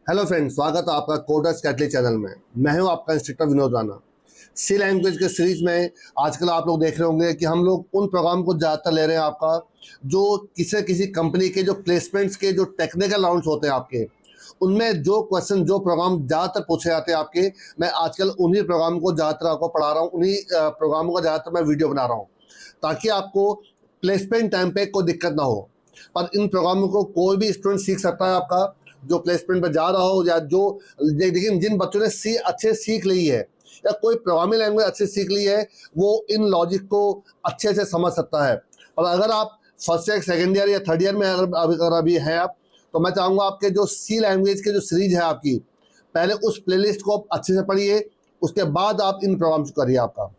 Hello friends, स्वागत है आपका कोडर्स कैटली चैनल में। मैं हूं आपका इंस्ट्रक्टर विनोद राणा। सी लैंग्वेज के सीरीज में आजकल आप लोग देख रहे होंगे कि हम लोग उन प्रोग्राम को ज़्यादातर ले रहे हैं आपका, जो किसी कंपनी के जो प्लेसमेंट्स के जो टेक्निकल राउंड्स होते हैं आपके, उनमें जो क्वेश्चन जो प्रोग्राम ज़्यादातर पूछे जाते हैं आपके, मैं आजकल उन्हीं प्रोग्राम को ज़्यादातर आपको पढ़ा रहा हूँ, उन्हीं प्रोग्रामों का ज़्यादातर मैं वीडियो बना रहा हूँ ताकि आपको प्लेसमेंट टाइम पे कोई दिक्कत ना हो। पर इन प्रोग्रामों को कोई भी स्टूडेंट सीख सकता है आपका, जो प्लेसमेंट पर जा रहा हो या जो, लेकिन जिन बच्चों ने सी अच्छे सीख ली है या कोई प्रोग्रामिंग लैंग्वेज अच्छे सीख ली है, वो इन लॉजिक को अच्छे से समझ सकता है। और अगर आप फर्स्ट ईयर, सेकेंड ईयर या थर्ड ईयर में अगर अभी हैं आप, तो मैं चाहूँगा आपके जो सी लैंग्वेज के जो सीरीज है आपकी, पहले उस प्लेलिस्ट को आप अच्छे से पढ़िए, उसके बाद आप इन प्रोग्राम्स को करिए आपका।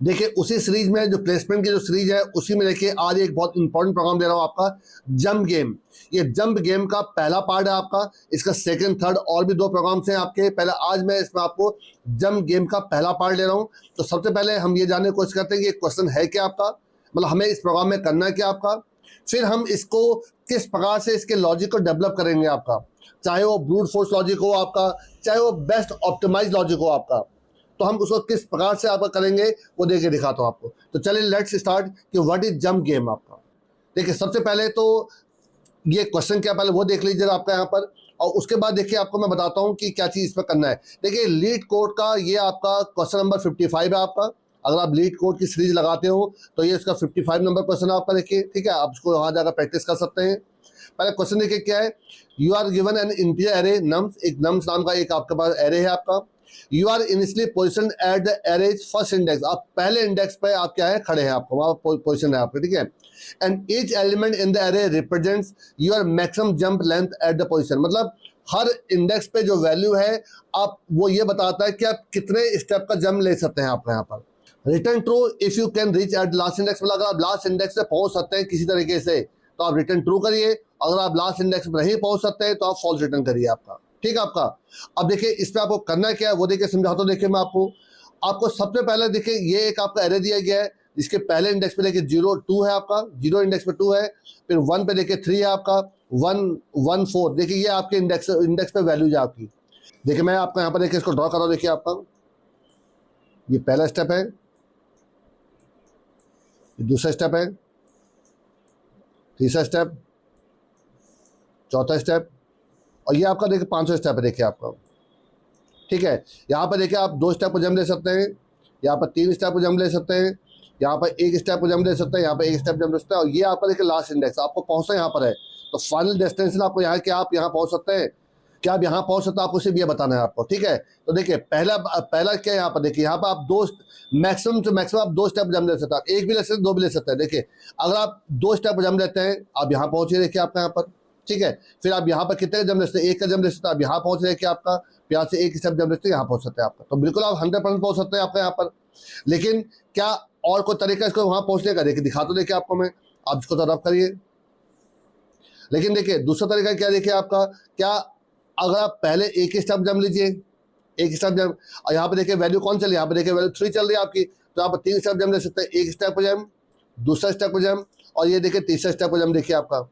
देखिए उसी सीरीज में जो प्लेसमेंट की जो सीरीज है, उसी में देखिए आज एक बहुत इंपॉर्टेंट प्रोग्राम दे रहा हूँ आपका, जंप गेम। ये जंप गेम का पहला पार्ट है आपका, इसका सेकंड थर्ड और भी दो प्रोग्राम्स हैं आपके। पहले आज मैं इसमें आपको जंप गेम का पहला पार्ट ले रहा हूँ। तो सबसे पहले हम ये जानने की कोशिश करते हैं कि क्वेश्चन है क्या आपका, मतलब हमें इस प्रोग्राम में करना है क्या आपका, फिर हम इसको किस प्रकार से इसके लॉजिक को डेवलप करेंगे आपका, चाहे वो ब्रूट फोर्स लॉजिक हो आपका, चाहे वो बेस्ट ऑप्टिमाइज लॉजिक हो आपका, तो हम उसको किस प्रकार से आपका करेंगे वो देके दिखाता हूँ आपको। तो चलिए लेट्स स्टार्ट कि व्हाट इज जंप गेम आपका। देखिए सबसे पहले तो ये क्वेश्चन क्या, पहले वो देख लीजिए आपका यहाँ पर, और उसके बाद देखिए आपको मैं बताता हूँ कि क्या चीज़ इस पर करना है। देखिए लीड कोड का ये आपका क्वेश्चन नंबर 55 है आपका। अगर आप लीड कोड की सीरीज लगाते हो तो ये इसका 55 नंबर क्वेश्चन आपका। देखिए ठीक है, आप इसको वहाँ जाकर प्रैक्टिस कर सकते हैं। पहले क्वेश्चन देखिए क्या है, you are given an integer array nums, एक नम्स नाम का एक आपके पास एरे है आपका। You are initially position at the array's first index, आप पहले इंडेक्स पे आप क्या है खड़े हैं, आपको वहाँ पोजिशन है आपका, ठीक है। And each element in the array represents your maximum jump length at the position, मतलब हर इंडेक्स पे जो वैल्यू है आप, वो ये बताता है कि आप कितने स्टेप का जंप ले सकते हैं आपका यहाँ पर। Return true if you can reach at last index, मतलब अगर आप लास्ट इंडेक्स से पहुंच सकते हैं किसी तरीके से तो आप रिटर्न ट्रू करिए, अगर आप लास्ट इंडेक्स पर नहीं पहुंच सकते हैं तो आप फॉल्स रिटर्न करिए आपका, ठीक है आपका। अब देखिए इस पर आपको करना क्या है वो देखिए समझाता हूँ। देखिए मैं आपको सबसे पहले देखिए ये एक आपका एरे दिया गया है, जिसके पहले इंडेक्स पे देखिए 0 2 है आपका, 0 इंडेक्स पे 2 है, फिर 1 पे देखिए 3 है आपका, 1 1 4, देखिए ये आपके इंडेक्स पे वैल्यूज है आपकी। देखिए मैं आपको यहाँ पर देखिए इसको ड्रॉ कर रहा हूँ। देखिए आपका ये पहला स्टेप है, दूसरा स्टेप है, तीसरा स्टेप, चौथा स्टेप, और ये आपका देखिए 500 स्टेप है देखिए आपका, ठीक है। यहाँ पर देखिए आप 2 स्टेप को जंप ले सकते हैं, यहाँ पर 3 स्टेप को जंप ले सकते हैं, यहाँ पर 1 स्टेप को जंप ले सकते हैं, यहाँ पर 1 स्टेप जंप ले सकते हैं, और ये आपका देखिए लास्ट इंडेक्स आपको पहुँचना यहाँ पर है। तो फाइनल डेस्टिनेशन आपको यहाँ क्या आप यहाँ पहुँच सकते हैं, क्या आप यहाँ पहुँच सकते हैं, आपको सिर्फ ये बताना है आपको, ठीक है। तो देखिए पहला क्या यहाँ पर देखिए, यहाँ पर आप मैक्सिमम से मैक्सिमम आप 2 स्टेप जंप ले सकते हैं, 1 भी ले सकते हैं, 2 भी ले सकते हैं। देखिए अगर आप 2 स्टेप जंप लेते हैं आप यहाँ पहुँचिए देखिए आपका यहाँ पर, ठीक है। फिर आप यहाँ पर कितने का जंप ले सकते हैं, 1 का जंप ले सकते हैं, आप यहाँ पहुँच रहे हैं कि आपका, यहाँ से 1 स्टेप जंप ले सकते हैं, यहाँ पहुँच सकते हैं आपका। तो बिल्कुल आप 100% पहुँच सकते हैं आपका यहाँ पर। लेकिन क्या और कोई तरीका इसको वहाँ पहुँचने का, देखिए दिखा तो देखिए आपको मैं, आप इसको तो रब करिए। लेकिन देखिए दूसरा तरीका क्या, देखिए आपका क्या, अगर आप पहले 1 स्टेप जंप लीजिए, 1 स्टेप जंप, और यहाँ पे देखिए वैल्यू कौन चल रही है, यहाँ पे देखिए वैल्यू 3 चल रही है आपकी, तो आप 3 स्टेप जंप ले सकते हैं, 1 स्टेप पर जंप, दूसरा स्टेप पर जंप, और ये देखिए तीसरा स्टेप पर जंप देखिए आपका।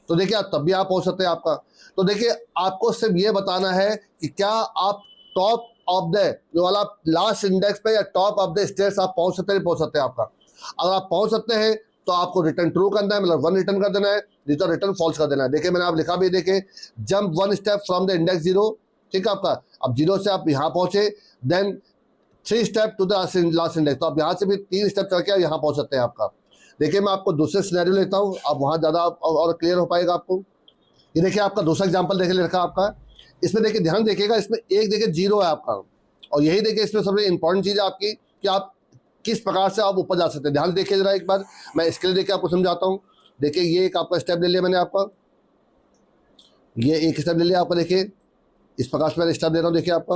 तो देखिए आप तब भी आप पहुंच सकते हैं आपका। तो देखिए आपको सिर्फ ये बताना है कि क्या आप टॉप ऑफ द जो वाला लास्ट इंडेक्स पे या टॉप ऑफ द स्टेट्स आप पहुंच सकते हैं, पहुंच सकते हैं आपका। अगर आप पहुंच सकते हैं तो आपको रिटर्न ट्रू करना है, मतलब 1 रिटर्न कर देना है, नहीं तो रिटर्न फॉल्स कर देना है। देखिए मैंने आप लिखा भी, देखिए jump 1 step from the index 0, ठीक है आपका। अब 0 से आप यहाँ पहुंचे, then 3 step to the last index, तो आप यहाँ से भी 3 स्टेप चल के यहाँ पहुंच सकते हैं आपका। देखिए मैं आपको दूसरे सिनेरियो लेता हूँ, आप वहाँ ज़्यादा और क्लियर हो पाएगा आपको। ये देखिए आपका दूसरा एग्जांपल देखिए लिखा आपका, इसमें देखिए ध्यान देखिएगा, इसमें एक देखिए 0 है आपका, और यही देखिए इसमें सबसे इंपॉर्टेंट चीज़ है आपकी कि आप किस प्रकार से आप ऊपर जा सकते हैं। ध्यान देखिए जरा एक बार, मैं इसके लिए देखिए आपको समझाता हूँ। देखिए ये एक आपका स्टेप ले लिया मैंने आपका, ये एक स्टेप ले लिया आपका, देखिए इस प्रकार से मैं स्टेप ले रहा हूँ देखिए आपका,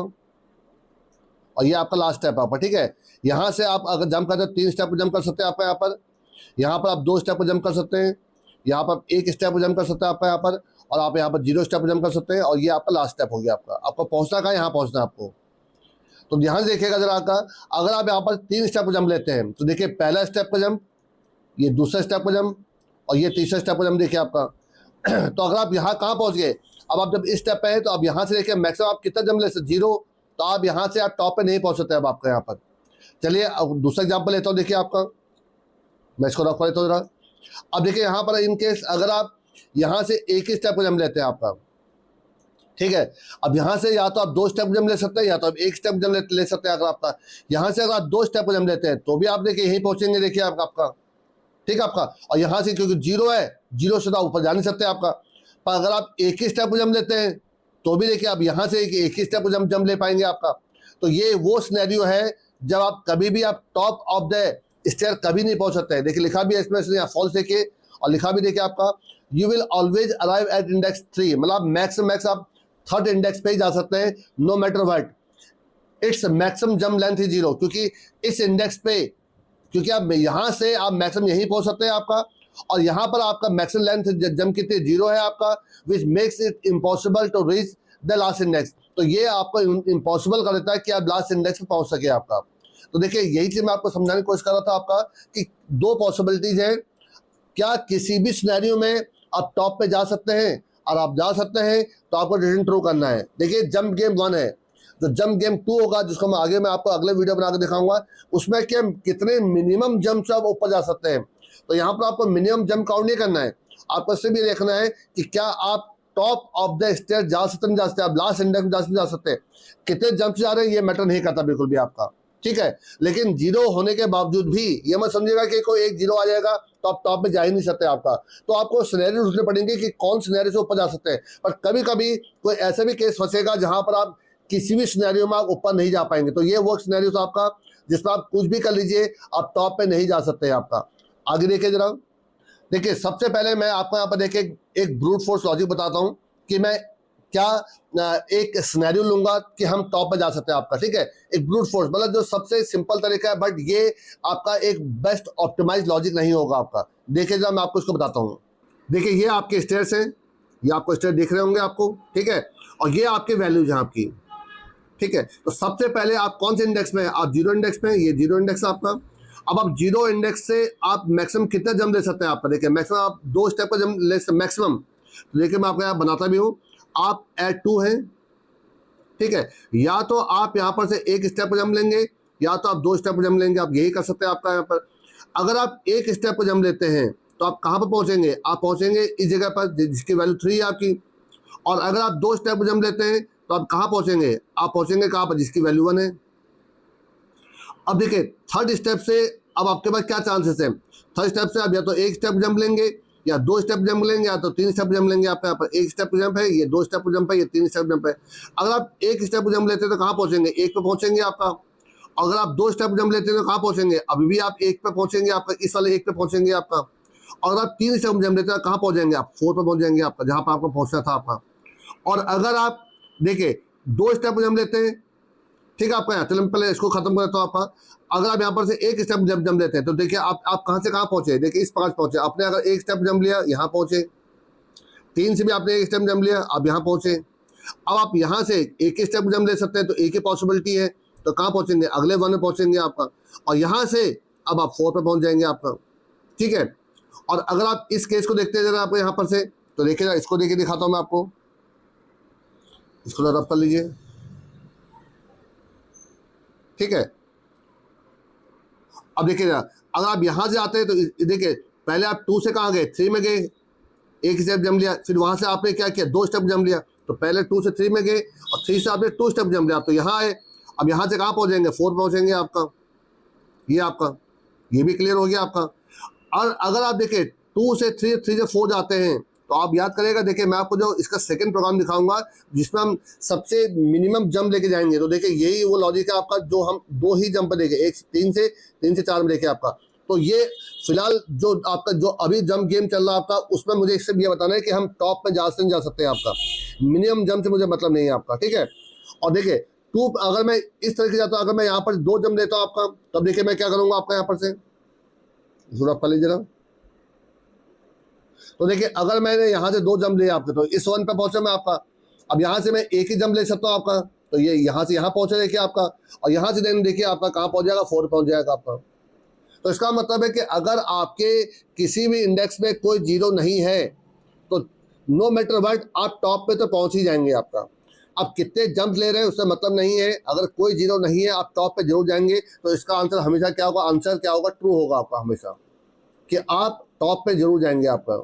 और ये आपका लास्ट स्टेप आपका, ठीक है। यहाँ से आप अगर जंप करते हैं 3 स्टेप जंप कर सकते हैं आपका यहाँ पर, यहाँ पर आप 2 स्टेप जंप कर सकते हैं, यहाँ पर 1 स्टेप जंप कर सकते हैं आपका यहाँ पर, और आप यहाँ पर 0 स्टेप जंप कर सकते हैं, और ये आपका लास्ट स्टेप हो गया आपका। आपको पहुँचना कहाँ, यहाँ पहुँचना आपको। तो ध्यान देखिएगा जरा आपका, अगर आप यहाँ पर 3 स्टेप जंप लेते हैं तो देखिए पहला स्टेप का जंप, ये दूसरा स्टेप का जंप, और ये तीसरा स्टेप का जंप देखिए आपका। तो अगर आप यहाँ कहाँ पहुँच गए, अब आप जब इस स्टेप पे हैं तो अब यहाँ से देखिए मैक्सिमम आप कितना जंप ले सकते, 0, तो आप यहाँ से आप टॉप पे नहीं पहुँच सकते अब आपका यहाँ पर। चलिए अब दूसरा एग्जाम्पल लेता हूँ, देखिए आपका, मैं इसको रख लेता हूँ जरा। अब देखिए यहाँ पर इन केस अगर आप यहाँ से एक ही स्टेप को जंप लेते हैं आपका, ठीक है, अब यहाँ से या तो आप 2 स्टेप जंप ले सकते हैं या तो आप 1 स्टेप जंप ले सकते हैं। अगर आपका यहाँ से अगर आप 2 स्टेप जंप लेते हैं तो भी आप देखिए यहीं पहुंचेंगे, देखिए आपका ठीक है आपका। और यहाँ से क्योंकि 0 है, 0 से तो ऊपर जा नहीं सकते आपका, पर अगर आप एक ही स्टेप जंप लेते हैं तो भी देखिए आप यहाँ से एक ही स्टेप जंप ले पाएंगे आपका। तो ये वो सिनेरियो है जब आप कभी भी आप टॉप ऑफ द स्टेयर कभी नहीं पहुंच सकते हैं। देखिए लिखा भी है इसमें, यहाँ फॉल्स देखिए, और लिखा भी देखिए आपका, you will always arrive at index 3, मतलब मैक्स आप 3rd इंडेक्स पे ही जा सकते हैं, no matter what, it's maximum jump length is 0, क्योंकि इस इंडेक्स पे, क्योंकि आप यहाँ से आप मैक्सिमम यहीं पहुंच सकते हैं आपका, और यहाँ पर आपका मैक्सिमम लेंथ जंप कितने 0 है आपका, which makes it impossible to reach the last index. तो ये आपको इम्पॉसिबल कर देता है कि आप लास्ट इंडेक्स पे पहुंच सके आपका। तो देखिए यही चीज मैं आपको समझाने की कोशिश कर रहा था आपका कि 2 पॉसिबिलिटीज है, क्या किसी भी सिनेरियो में आप टॉप पे जा सकते हैं, और आप जा सकते हैं तो आपको डिसीजन ट्रू करना है। देखिए जंप गेम 1 है, जो जंप गेम 2 होगा जिसको मैं आपको अगले वीडियो बना के दिखाऊंगा, उसमें क्या कितने मिनिमम जंप से आप ऊपर जा सकते हैं। तो यहाँ पर आपको मिनिमम जंप काउंट नहीं करना है, आपको सिर्फ ये देखना है कि क्या आप टॉप ऑफ द स्टेयर जा सकते, नहीं जा सकते, आप लास्ट इंडेक्स में जा सकते हैं, कितने जंप जा रहे हैं ये मैटर नहीं करता बिल्कुल भी आपका, ठीक है। लेकिन 0 होने के बावजूद भी ये मत समझिएगा कि कोई एक 0 आ जाएगा तो आप टॉप में जा ही नहीं सकते आपका। तो आपको सिनेरियो ढूंढने पड़ेंगे कि कौन सिनेरियो से ऊपर जा सकते हैं। पर कभी कभी कोई ऐसे भी केस फंसेगा जहां पर आप किसी भी सिनेरियो में आप ऊपर नहीं जा पाएंगे। तो ये वो सिनेरियो था आपका जिसमें आप कुछ भी कर लीजिए, आप टॉप पे नहीं जा सकते आपका। आगे देखिए जरा, देखिए सबसे पहले मैं आपको यहाँ पर देखिए एक ब्रूट फोर्स लॉजिक बताता हूँ कि मैं क्या एक सिनेरियो लूंगा कि हम टॉप पे जा सकते हैं आपका, ठीक है। एक ब्रूट फोर्स मतलब जो सबसे सिंपल तरीका है, बट ये आपका एक बेस्ट ऑप्टिमाइज लॉजिक नहीं होगा आपका। देखिए जरा मैं आपको इसको बताता हूँ। देखिए ये आपके स्टेयर्स हैं, ये आपको स्टेयर दिख रहे होंगे आपको, ठीक है, और ये आपके वैल्यूज हैं आपकी, ठीक है। तो सबसे पहले आप कौन से इंडेक्स में हैं, आप 0 इंडेक्स में, ये 0 इंडेक्स है आपका। अब आप 0 इंडेक्स से आप मैक्सिमम कितना जंप ले सकते हैं आपका, देखिए मैक्सिमम आप 2 स्टेप का जंप ले सकते मैक्सिमम। देखिए मैं आपको यहाँ बनाता भी हूँ, आप एट 2 हैं, ठीक है, या तो आप यहाँ पर से एक स्टेप जंप लेंगे या तो आप 2 स्टेप जंप लेंगे, आप यही कर सकते हैं आपका यहाँ पर। अगर आप एक स्टेप जंप लेते हैं तो आप कहाँ पर पहुँचेंगे, आप पहुँचेंगे इस जगह पर जिसकी वैल्यू 3 है आपकी। और अगर आप 2 स्टेप जंप लेते हैं तो आप कहाँ पहुँचेंगे, आप पहुँचेंगे कहाँ पर, जिसकी वैल्यू 1 है। अब देखिए 3rd स्टेप से अब आपके पास क्या चांसेस हैं। 3rd स्टेप से आप या तो एक स्टेप जंप लेंगे या 2 स्टेप जंप लेंगे या तो 3 स्टेप जंप लेंगे। आपके यहाँ पर एक स्टेप जंप है, ये 2 स्टेप जंप है, ये 3 स्टेप जंप है। अगर आप एक स्टेप जंप लेते हैं तो कहाँ पहुँचेंगे, 1 पे पहुँचेंगे आपका। अगर आप 2 स्टेप जंप लेते हैं तो कहाँ पहुँचेंगे, अभी भी आप 1 पे पहुँचेंगे आपका, इस वाले 1 पे पहुँचेंगे आपका। और अगर आप 3 स्टेप जंप लेते हैं कहाँ पहुँच जाएंगे, आप 4 पे पहुँच जाएंगे आपका, जहाँ पर आपको पहुँचना था आपका। और अगर आप देखिए 2 स्टेप जंप लेते हैं, ठीक है आपका, यहाँ चलो पहले इसको खत्म कर देता हूँ आपका। अगर आप यहाँ पर से एक स्टेप जंप लेते हैं तो देखिए आप कहाँ से कहाँ पहुँचे, देखिए इस 5 पहुँचे, आपने अगर एक स्टेप जंप लिया यहाँ पहुँचे, 3 से भी आपने एक स्टेप जंप लिया आप यहाँ पहुँचे। अब आप यहाँ से एक ही स्टेप जंप ले सकते हैं तो एक ही पॉसिबिलिटी है, तो कहाँ पहुँचेंगे, अगले 1 में पहुँचेंगे आपका। और यहाँ से अब आप 4 पे पहुँच जाएंगे आपका, ठीक है। और अगर आप इस केस को देखते हैं जरा आपको यहाँ पर से, तो देखिए इसको देखिए दिखाता हूँ मैं आपको, इसको जरा रब कर लीजिए, ठीक है। अब देखिए अगर आप यहां से आते हैं तो देखिए पहले आप 2 से कहाँ गए, 3 में गए, एक स्टेप जंप लिया, फिर वहां से आपने क्या किया, 2 स्टेप जंप लिया। तो पहले 2 से 3 में गए और 3 से आपने 2 स्टेप जंप लिया, तो यहाँ आए। अब यहाँ से कहाँ पहुँचेंगे, 4 पहुँचेंगे आपका, ये आपका, ये भी क्लियर हो गया आपका। और अगर आप देखिए 2 से 3, 3 से 4 जाते हैं तो आप याद करेगा, देखिए मैं आपको जो इसका सेकंड प्रोग्राम दिखाऊंगा जिसमें हम सबसे मिनिमम जंप लेके जाएंगे। तो देखिए यही वो लॉजिक है आपका, जो हम 2 ही जंप देंगे, एक 3 से 4 में देखिए आपका। तो ये फिलहाल जो आपका जो अभी जंप गेम चल रहा है आपका, उसमें मुझे इससे ये बताना है कि हम टॉप में जा सकते हैं आपका, मिनिमम जंप से मुझे मतलब नहीं है आपका, ठीक है। और देखिए 2 अगर मैं इस तरह से जाता हूँ, अगर मैं यहाँ पर 2 जंप लेता हूँ आपका, तब देखिए मैं क्या करूँगा आपका, यहाँ पर से जरूर आप लीजिए जरा। तो देखिए अगर मैंने यहाँ से 2 जंप लिए आपके, तो इस 1 पे पहुंचा मैं आपका। अब यहाँ से मैं एक ही जंप ले सकता हूँ आपका, तो ये यहाँ से यहाँ पहुंचा देखिए आपका, और यहाँ से देन देखिए आपका कहाँ पहुंच जाएगा, 4 पहुंच जाएगा आपका। तो इसका मतलब है कि अगर आपके किसी भी इंडेक्स में कोई 0 नहीं है तो नो मैटर व्हाट आप टॉप पे तो पहुंच ही जाएंगे आपका। अब कितने जंप ले रहे हैं उससे मतलब नहीं है, अगर कोई जीरो नहीं है आप टॉप पे जरूर जाएंगे। तो इसका आंसर हमेशा क्या होगा, आंसर क्या होगा, ट्रू होगा आपका हमेशा, कि आप टॉप पे जरूर जाएंगे आपका।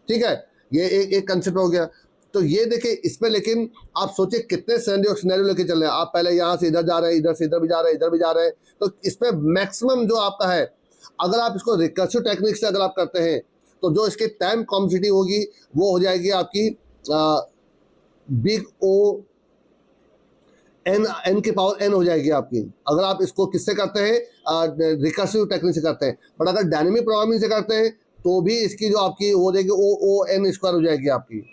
ठीक है, ये एक कंसेप्ट हो गया। तो ये देखिए इसमें, लेकिन आप सोचिए कितने सिनेरियो लेके चल रहे हैं आप। पहले यहाँ से इधर जा रहे हैं, इधर से इधर भी जा रहे हैं, इधर भी जा रहे हैं। तो इसमें मैक्सिमम जो आपका है, अगर आप इसको रिकर्सिव टेक्निक से अगर आप करते हैं तो जो इसकी टाइम कॉम्प्लेक्सिटी होगी वो हो जाएगी आपकी बिग ओ एन की पावर एन हो जाएगी आपकी, अगर आप इसको किससे करते हैं, रिकर्सिव टेक्निक से करते हैं। बट अगर डायनेमिक प्रोग्रामिंग से करते हैं तो भी इसकी जो आपकी हो जाएगी ओ एन स्क्वायर हो जाएगी आपकी,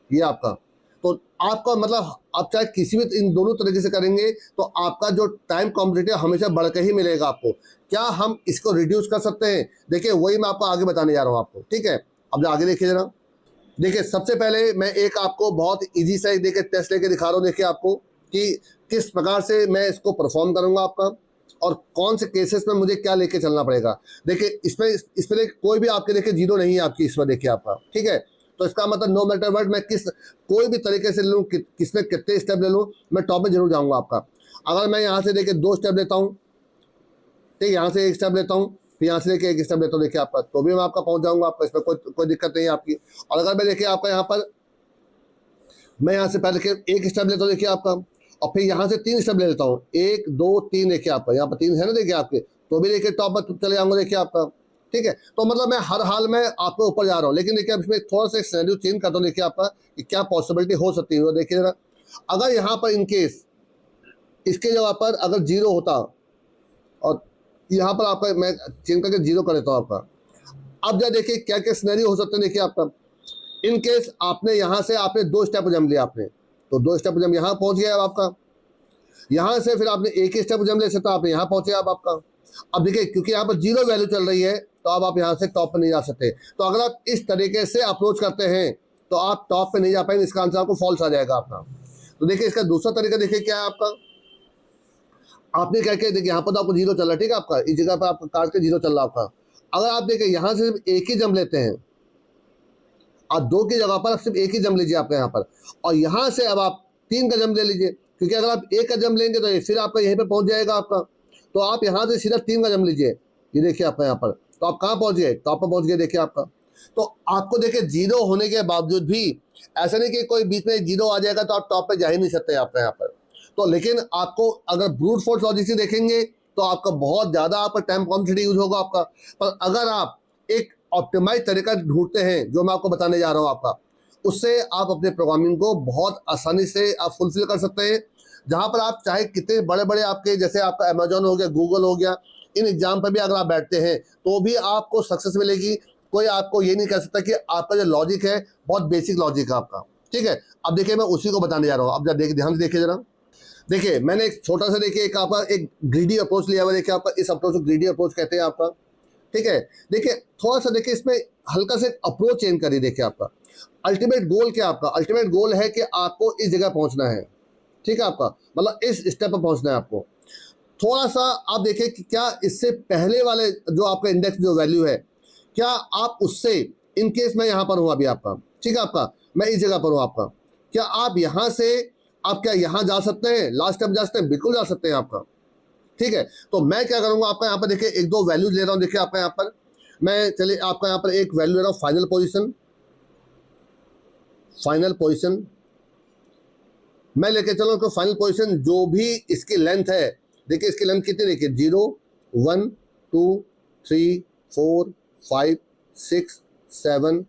ये आपका। तो आपका मतलब आप चाहे किसी भी इन दोनों तरीके से करेंगे तो आपका जो टाइम कॉम्प्लेक्सिटी हमेशा बढ़ के ही मिलेगा आपको। क्या हम इसको रिड्यूस कर सकते हैं, देखिए वही मैं आपको आगे बताने जा रहा हूँ आपको। ठीक है, अब आगे देखिए जरा। देखिए सबसे पहले मैं एक आपको बहुत इजी सा देखिए टेस्ट लेके दिखा रहा हूँ, देखिए आपको कि किस प्रकार से मैं इसको परफॉर्म करूंगा आपका, और कौन से केसेस में मुझे क्या लेके चलना पड़ेगा। देखिए इसमें कोई भी आपके देखिए जीरो नहीं है आपकी इसमें, देखिए आपका। ठीक है, तो इसका मतलब नो मैटर व्हाट मैं कोई भी तरीके से ले लूँ, किसमें कितने स्टेप ले लूँ, मैं टॉप में जरूर जाऊँगा आपका। अगर मैं यहाँ से देखिए 2 स्टेप लेता हूँ, ठीक है, यहाँ से 1 स्टेप लेता हूँ, फिर यहाँ से देखिए 1 स्टेप लेता हूँ, देखिए आपका, तो भी मैं आपका पहुँच जाऊँगा आपका, इसमें कोई दिक्कत नहीं है आपकी। और अगर मैं देखिए आपका यहाँ पर, मैं यहाँ से पहले देखिए 1 स्टेप लेता हूँ, देखिए आपका, और फिर यहाँ से 3 स्टेप ले लेता हूँ, 1 2 3, देखिए आपका यहाँ पर 3 है ना, देखिए आपके, तो भी देखिए टॉप पर चले जाऊँगा, देखिए आपका। ठीक है, तो मतलब मैं हर हाल में आपके ऊपर जा रहा हूँ। लेकिन देखिए अब इसमें थोड़ा सा सिनेरियो चेंज करता हूँ, देखिए आपका कि क्या पॉसिबिलिटी हो सकती है। देखिए जरा, अगर यहाँ पर इनकेस इसके जगह पर अगर 0 होता, और यहाँ पर आपका मैं चेंज करके 0 कर देता हूँ आपका। अब जरा देखिए क्या क्या सिनेरियो हो सकते हैं, देखिए आपका। इन केस आपने यहाँ से आपने 2 स्टेप जम लिया आपने, तो 2 स्टेप जम यहाँ पहुँच गया अब आपका। यहाँ से फिर आपने 1 ही स्टेप जम ले सकता, आपने यहाँ पहुँचे अब आपका। अब देखिए क्योंकि यहाँ पर 0 वैल्यू चल रही है तो अब आप यहाँ से टॉप पे नहीं जा सकते। तो अगर आप इस तरीके से अप्रोच करते हैं तो आप टॉप पे नहीं जा पाएंगे, इसका आंसर आपको फॉल्स आ जाएगा आपका। तो देखिए इसका दूसरा तरीका देखिए क्या है आपका। आपने क्या किया, देखिए यहाँ पर तो आपको 0 चल रहा है, ठीक है आपका, इस जगह पर आपका काट के 0 चल रहा है आपका। अगर आप देखिए यहाँ से सिर्फ 1 ही जम लेते हैं, आप 2 की जगह पर सिर्फ 1 ही जम लीजिए आपका यहाँ पर, और यहाँ से अब आप 3 का जम ले लीजिए, क्योंकि अगर आप 1 का जम लेंगे तो फिर आपका यहीं पे पहुंच जाएगा आपका। तो आप यहाँ से सीधा 3 का जम लीजिए, ये देखिए आपका यहाँ पर, तो आप कहाँ पहुंच गए, टॉप पर पहुंच गए, देखिए आपका। तो आपको देखिए 0 होने के बावजूद भी ऐसा नहीं कि कोई बीच में 0 आ जाएगा तो आप टॉप पे जा ही नहीं सकते आपका यहाँ पर। तो लेकिन आपको अगर ब्रूट फोर्स लॉजिक से देखेंगे तो आपका बहुत ज़्यादा आपका टाइम कॉम्प्लेक्सिटी यूज होगा आपका। पर अगर आप एक ऑप्टिमाइज तरीका ढूंढते हैं जो मैं आपको बताने जा रहा हूँ आपका, उससे आप अपने प्रोग्रामिंग को बहुत आसानी से आप फुलफिल कर सकते हैं। जहाँ पर आप चाहे कितने बड़े बड़े आपके, जैसे आपका अमेजोन हो गया, गूगल हो गया, इन एग्जाम पर भी अगर आप बैठते हैं तो भी आपको सक्सेस मिलेगी। कोई आपको ये नहीं कह सकता कि आपका जो लॉजिक है बहुत बेसिक लॉजिक है आपका। ठीक है, अब देखिए मैं उसी को बताने जा रहा हूँ। अब जरा ध्यान से देखिए जरा। देखिए मैंने एक छोटा सा देखिए एक आपका एक ग्रीडी अप्रोच लिया हुआ, देखिए आपका इस अप्रोच को ग्रीडी अप्रोच कहते हैं आपका। ठीक है, देखिए थोड़ा सा देखिए इसमें हल्का से अप्रोच चेंज करिए। देखिए आपका अल्टीमेट गोल क्या, आपका अल्टीमेट गोल है कि आपको इस जगह पहुंचना है। ठीक है, आपका मतलब इस स्टेप पर पहुंचना है आपको। थोड़ा सा आप देखिए कि क्या इससे पहले वाले जो आपका इंडेक्स जो वैल्यू है, क्या आप उससे, इन केस मैं यहाँ पर हूँ अभी आपका, ठीक है आपका, मैं इस जगह पर हूँ आपका, क्या आप यहाँ से आप क्या यहाँ जा सकते हैं, लास्ट स्टेप जा सकते हैं, बिल्कुल जा सकते हैं आपका। ठीक है, तो मैं क्या करूँगा आपका यहाँ पर देखिए 1-2 वैल्यूज ले रहा हूँ। देखिए आपका यहाँ पर मैं, चलिए आपका यहाँ पर एक वैल्यू ले रहा हूँ, फाइनल पोजिशन मैं लेके चलो तो फाइनल पोजीशन जो भी इसकी लेंथ है, देखिए इसकी लेंथ कितनी, देखिए 0 1 2 3 4 5 6 7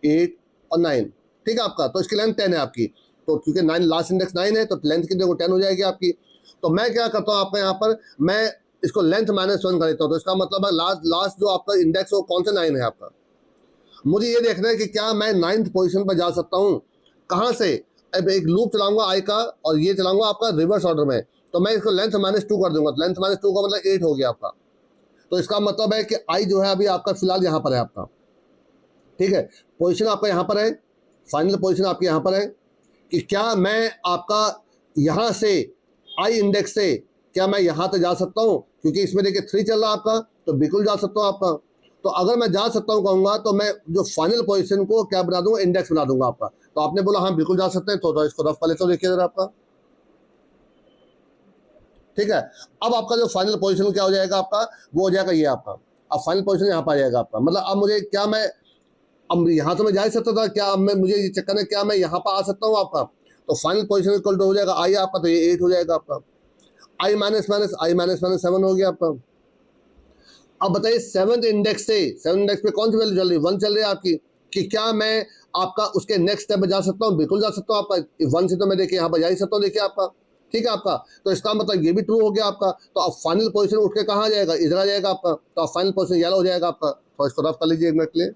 8 और 9। ठीक है आपका, तो इसकी लेंथ 10 है आपकी। तो क्योंकि 9 लास्ट इंडेक्स 9 है तो लेंथ कितने को 10 हो जाएगी आपकी। तो मैं क्या करता हूँ आपका यहाँ पर, मैं इसको लेंथ -1 कर देता हूँ। तो इसका मतलब है लास्ट जो आपका इंडेक्स हो कौन सा 9 है आपका। मुझे ये देखना है कि क्या मैं 9th पोजीशन पर जा सकता हूँ, कहाँ से। अब एक लूप चलाऊंगा आई का, और ये चलाऊंगा आपका रिवर्स ऑर्डर में। तो मैं इसको लेंथ -2 कर दूंगा, तो लेंथ -2 का मतलब 8 हो गया आपका। तो इसका मतलब है कि आई जो है अभी आपका फिलहाल यहाँ पर है आपका। ठीक है, पोजीशन आपका यहाँ पर है, फाइनल पोजीशन आपकी यहाँ पर है कि क्या मैं आपका यहाँ से आई इंडेक्स से क्या मैं यहाँ तक जा सकता हूँ, क्योंकि इसमें देखिए 3 चल रहा है आपका, तो बिल्कुल जा सकता हूँ आपका। तो अगर मैं जा सकता हूँ कहूँगा तो मैं जो फाइनल पोजीशन को क्या बना दूंगा, इंडेक्स बना दूंगा आपका। तो आपने बोला हाँ बिल्कुल जा सकते हैं, तो इसको रफ कर लेते हो, देखिए जरा आपका, ठीक है। अब आपका जो फाइनल पोजीशन क्या हो जाएगा आपका, वो हो जाएगा ये आपका। अब फाइनल पोजीशन यहाँ पर आ जाएगा आपका, मतलब अब मुझे क्या, मैं अब यहाँ तो मैं जा ही सकता था, क्या अब मैं, मुझे ये चक्कर है क्या मैं यहाँ पर आ सकता हूँ आपका। तो फाइनल पोजीशन इक्वल टू हो जाएगा आई आपका, तो ये 8 हो जाएगा आपका। आई माइनस माइनस आई माइनस माइनस 7 हो गया आपका। अब बताइए सेवंथ इंडेक्स से, सेवन इंडेक्स पे कौन सी वैल्यू चल रही है, 1 चल रही है आपकी, कि क्या मैं आपका उसके नेक्स्ट स्टेप में जा सकता हूँ, बिल्कुल जा सकता हूँ आपका। 1 से तो मैं देखिए यहाँ पर जा ही सकता हूँ, देखिए आपका, ठीक है आपका। तो इसका मतलब ये भी ट्रू हो गया आपका। तो अब फाइनल पोजीशन उठ के कहाँ आ जाएगा, इधर आ जाएगा आपका। तो अब फाइनल पोजीशन येलो हो जाएगा आपका। तो इसको रफ कर लीजिए 1 मिनट के लिए,